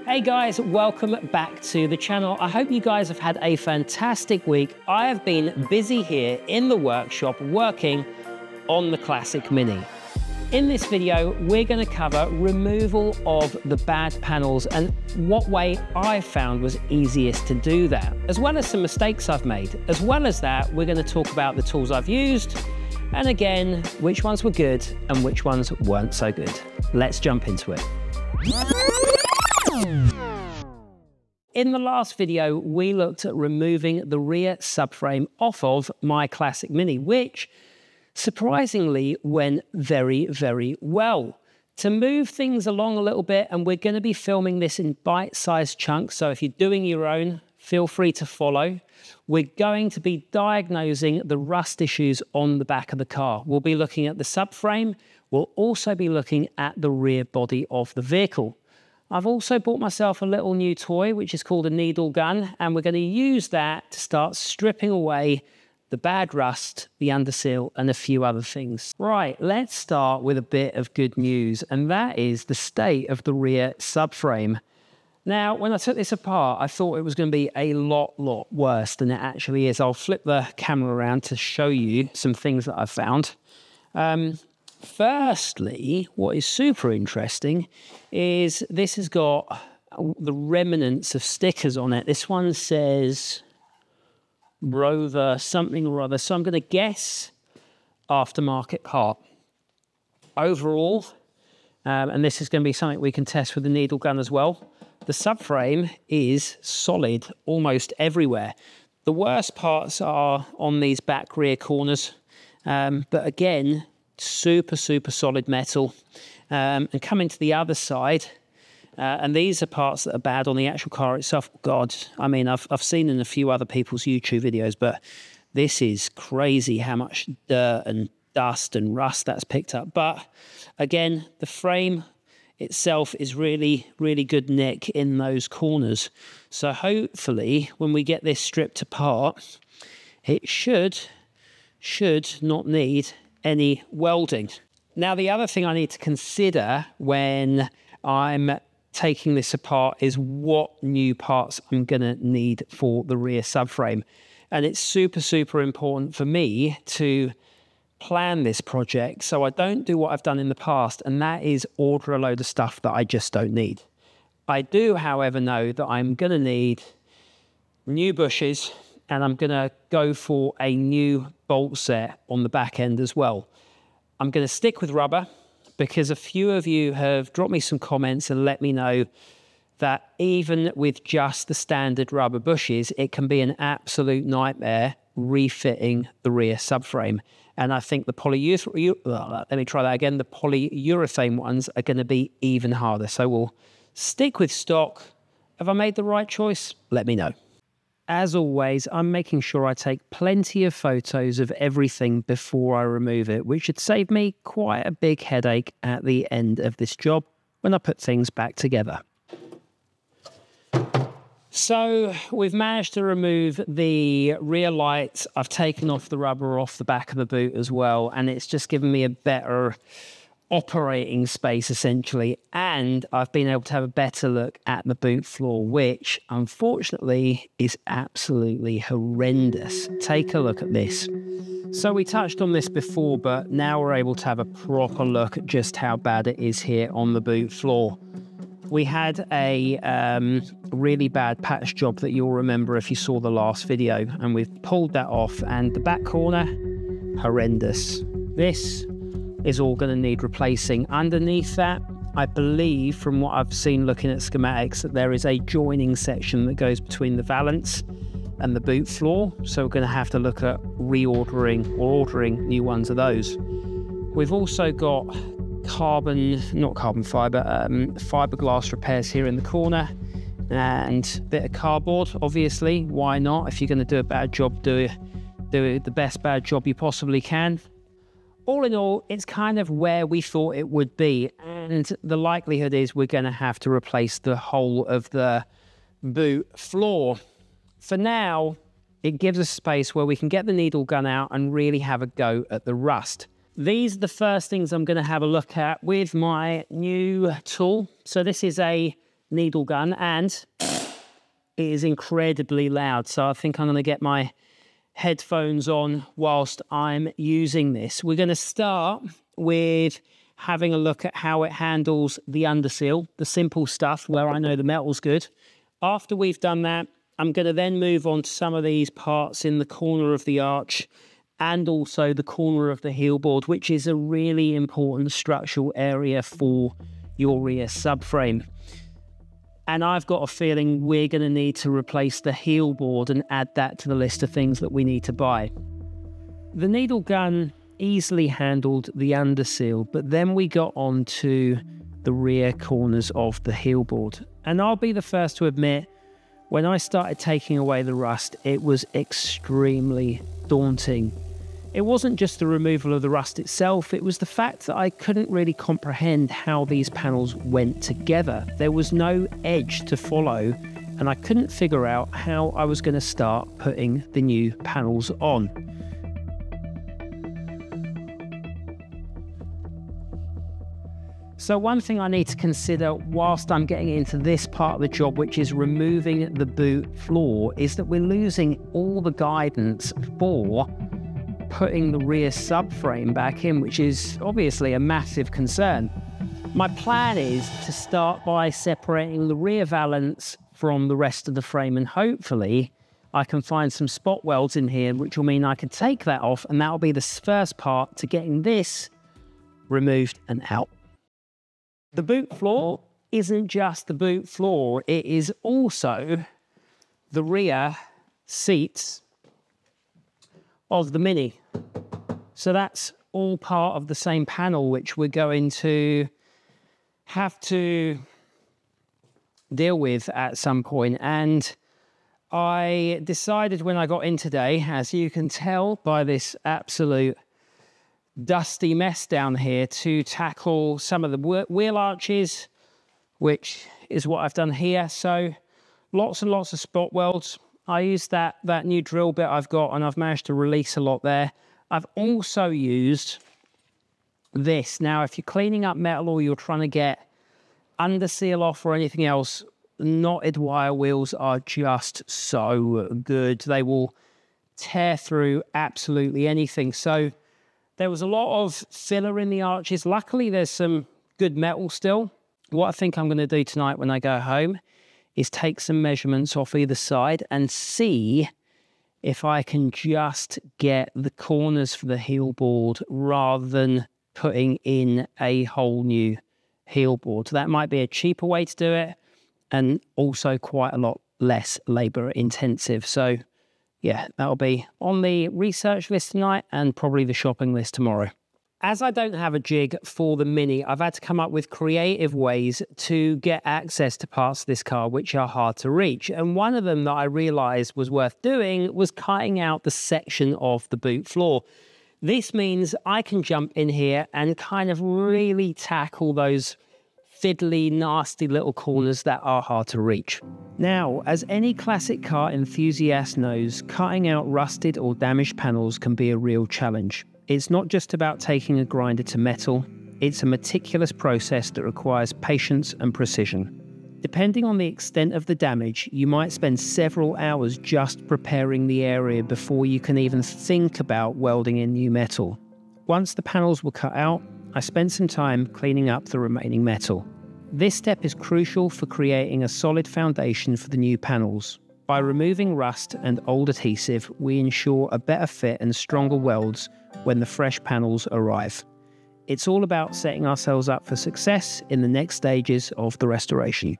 Hey guys, welcome back to the channel. I hope you guys have had a fantastic week. I have been busy here in the workshop working on the Classic Mini. In this video, we're going to cover removal of the bad panels and what way I found was easiest to do that, as well as some mistakes I've made. As well as that, we're going to talk about the tools I've used, and again, which ones were good and which ones weren't so good. Let's jump into it. In the last video, we looked at removing the rear subframe off of my Classic Mini, which surprisingly went very, very well. To move things along a little bit, and we're going to be filming this in bite-sized chunks, so if you're doing your own, feel free to follow. We're going to be diagnosing the rust issues on the back of the car. We'll be looking at the subframe. We'll also be looking at the rear body of the vehicle. I've also bought myself a little new toy, which is called a needle gun, and we're going to use that to start stripping away the bad rust, the underseal, and a few other things. Right, let's start with a bit of good news, and that is the state of the rear subframe. Now, when I took this apart, I thought it was going to be a lot worse than it actually is. I'll flip the camera around to show you some things that I've found. Firstly, what is super interesting is this has got the remnants of stickers on it. This one says Rover something or other, so I'm going to guess aftermarket car. Overall, and this is going to be something we can test with the needle gun as well, the subframe is solid almost everywhere. The worst parts are on these back rear corners, but again, super solid metal. And coming to the other side, and these are parts that are bad on the actual car itself. God, I mean, I've seen in a few other people's YouTube videos, but this is crazy how much dirt and dust and rust that's picked up. But again, the frame itself is really good nick in those corners. So hopefully when we get this stripped apart, it should not need any welding. Now, the other thing I need to consider when I'm taking this apart is what new parts I'm going to need for the rear subframe. And it's super important for me to plan this project so I don't do what I've done in the past, and that is order a load of stuff that I just don't need. I do, however, know that I'm going to need new bushes, and I'm going to go for a new bolt set on the back end as well. I'm going to stick with rubber because a few of you have dropped me some comments and let me know that even with just the standard rubber bushes, it can be an absolute nightmare refitting the rear subframe. And I think the polyurethane ones are going to be even harder. So we'll stick with stock. Have I made the right choice? Let me know. As always, I'm making sure I take plenty of photos of everything before I remove it, which should save me quite a big headache at the end of this job when I put things back together. So we've managed to remove the rear lights. I've taken off the rubber off the back of the boot as well, and it's just given me a better operating space essentially, and I've been able to have a better look at the boot floor, which unfortunately is absolutely horrendous. Take a look at this. So we touched on this before, but now we're able to have a proper look at just how bad it is here on the boot floor. We had a really bad patch job that you'll remember if you saw the last video, and we've pulled that off, and the back corner, horrendous. This is all going to need replacing. Underneath that, I believe from what I've seen looking at schematics that there is a joining section that goes between the valance and the boot floor, so we're going to have to look at reordering or ordering new ones of those. We've also got fiberglass repairs here in the corner, and a bit of cardboard, obviously. Why not? If you're going to do a bad job, do the best bad job you possibly can. All in all, it's kind of where we thought it would be, and the likelihood is we're going to have to replace the whole of the boot floor. For now, it gives us space where we can get the needle gun out and really have a go at the rust. These are the first things I'm going to have a look at with my new tool. So this is a needle gun, and it is incredibly loud. So I think I'm going to get my headphones on whilst I'm using this. We're going to start with having a look at how it handles the underseal, the simple stuff where I know the metal's good. After we've done that, I'm going to then move on to some of these parts in the corner of the arch and also the corner of the heel board, which is a really important structural area for your rear subframe. And I've got a feeling we're going to need to replace the heel board and add that to the list of things that we need to buy. The needle gun easily handled the underseal, but then we got on to the rear corners of the heel board. And I'll be the first to admit, when I started taking away the rust, it was extremely daunting. It wasn't just the removal of the rust itself, it was the fact that I couldn't really comprehend how these panels went together. There was no edge to follow, and I couldn't figure out how I was going to start putting the new panels on. So one thing I need to consider whilst I'm getting into this part of the job, which is removing the boot floor, is that we're losing all the guidance for putting the rear subframe back in, which is obviously a massive concern. My plan is to start by separating the rear valance from the rest of the frame, and hopefully I can find some spot welds in here, which will mean I can take that off, and that'll be the first part to getting this removed and out. The boot floor isn't just the boot floor, it is also the rear seats of the Mini. So that's all part of the same panel, which we're going to have to deal with at some point. And I decided when I got in today, as you can tell by this absolute dusty mess down here, to tackle some of the wheel arches, which is what I've done here. So lots and lots of spot welds. I used that new drill bit I've got, and I've managed to release a lot there. I've also used this. Now, if you're cleaning up metal or you're trying to get underseal off or anything else, knotted wire wheels are just so good. They will tear through absolutely anything. So there was a lot of filler in the arches. Luckily, there's some good metal still. What I think I'm going to do tonight when I go home is take some measurements off either side and see if I can just get the corners for the heel board rather than putting in a whole new heel board. So that might be a cheaper way to do it, and also quite a lot less labor intensive. So yeah, that'll be on the research list tonight and probably the shopping list tomorrow. As I don't have a jig for the Mini, I've had to come up with creative ways to get access to parts of this car which are hard to reach. And one of them that I realised was worth doing was cutting out the section of the boot floor. This means I can jump in here and kind of really tackle those fiddly, nasty little corners that are hard to reach. Now, as any classic car enthusiast knows, cutting out rusted or damaged panels can be a real challenge. It's not just about taking a grinder to metal, it's a meticulous process that requires patience and precision. Depending on the extent of the damage, you might spend several hours just preparing the area before you can even think about welding in new metal. Once the panels were cut out, I spent some time cleaning up the remaining metal. This step is crucial for creating a solid foundation for the new panels. By removing rust and old adhesive, we ensure a better fit and stronger welds when the fresh panels arrive. It's all about setting ourselves up for success in the next stages of the restoration.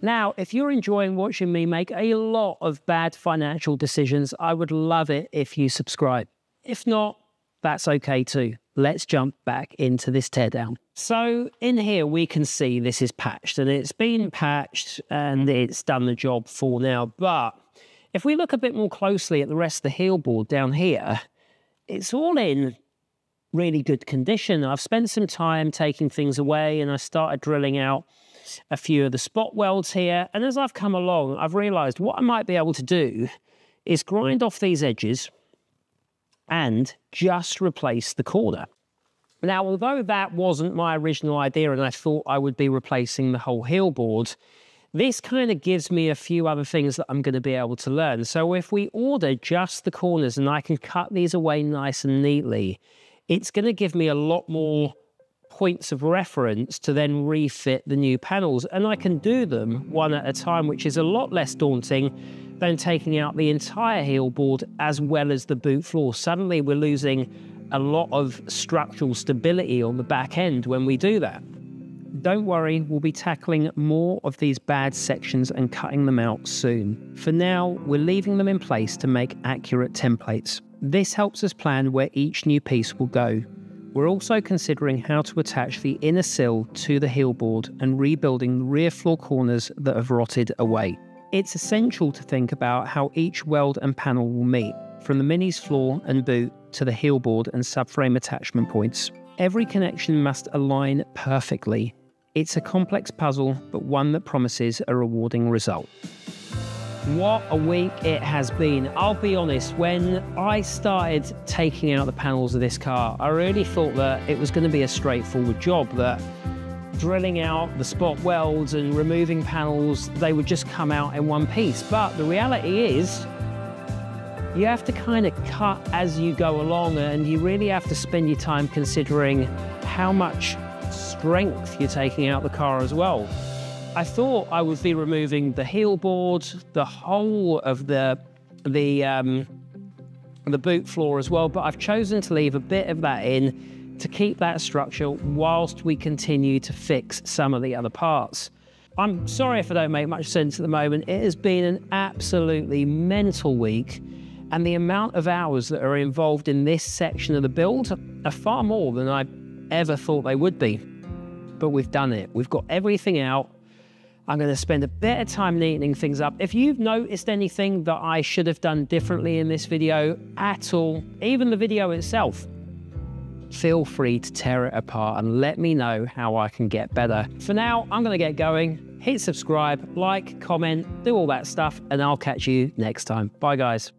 Now, if you're enjoying watching me make a lot of bad financial decisions, I would love it if you subscribe. If not, that's okay too. Let's jump back into this teardown. So in here we can see this is patched, and it's been patched and it's done the job for now. But if we look a bit more closely at the rest of the heel board down here, it's all in really good condition. I've spent some time taking things away, and I started drilling out a few of the spot welds here. And as I've come along, I've realized what I might be able to do is grind off these edges and just replace the corner. Now, although that wasn't my original idea and I thought I would be replacing the whole heel board, this kind of gives me a few other things that I'm going to be able to learn. So if we order just the corners and I can cut these away nice and neatly, it's going to give me a lot more points of reference to then refit the new panels. And I can do them one at a time, which is a lot less daunting than taking out the entire heel board as well as the boot floor. Suddenly we're losing a lot of structural stability on the back end when we do that. Don't worry, we'll be tackling more of these bad sections and cutting them out soon. For now, we're leaving them in place to make accurate templates. This helps us plan where each new piece will go. We're also considering how to attach the inner sill to the heel board and rebuilding the rear floor corners that have rotted away. It's essential to think about how each weld and panel will meet, from the Mini's floor and boot to the heel board and subframe attachment points. Every connection must align perfectly. It's a complex puzzle, but one that promises a rewarding result. What a week it has been. I'll be honest, when I started taking out the panels of this car, I really thought that it was going to be a straightforward job, that drilling out the spot welds and removing panels, they would just come out in one piece. But the reality is, you have to kind of cut as you go along, and you really have to spend your time considering how much strength you're taking out the car as well. I thought I would be removing the heel board, the whole of the boot floor as well, but I've chosen to leave a bit of that in to keep that structure whilst we continue to fix some of the other parts. I'm sorry if I don't make much sense at the moment. It has been an absolutely mental week, and the amount of hours that are involved in this section of the build are far more than I ever thought they would be. But we've done it. We've got everything out. I'm going to spend a bit of time neatening things up. If you've noticed anything that I should have done differently in this video at all, even the video itself, feel free to tear it apart and let me know how I can get better. For now, I'm going to get going. Hit subscribe, like, comment, do all that stuff, and I'll catch you next time. Bye, guys.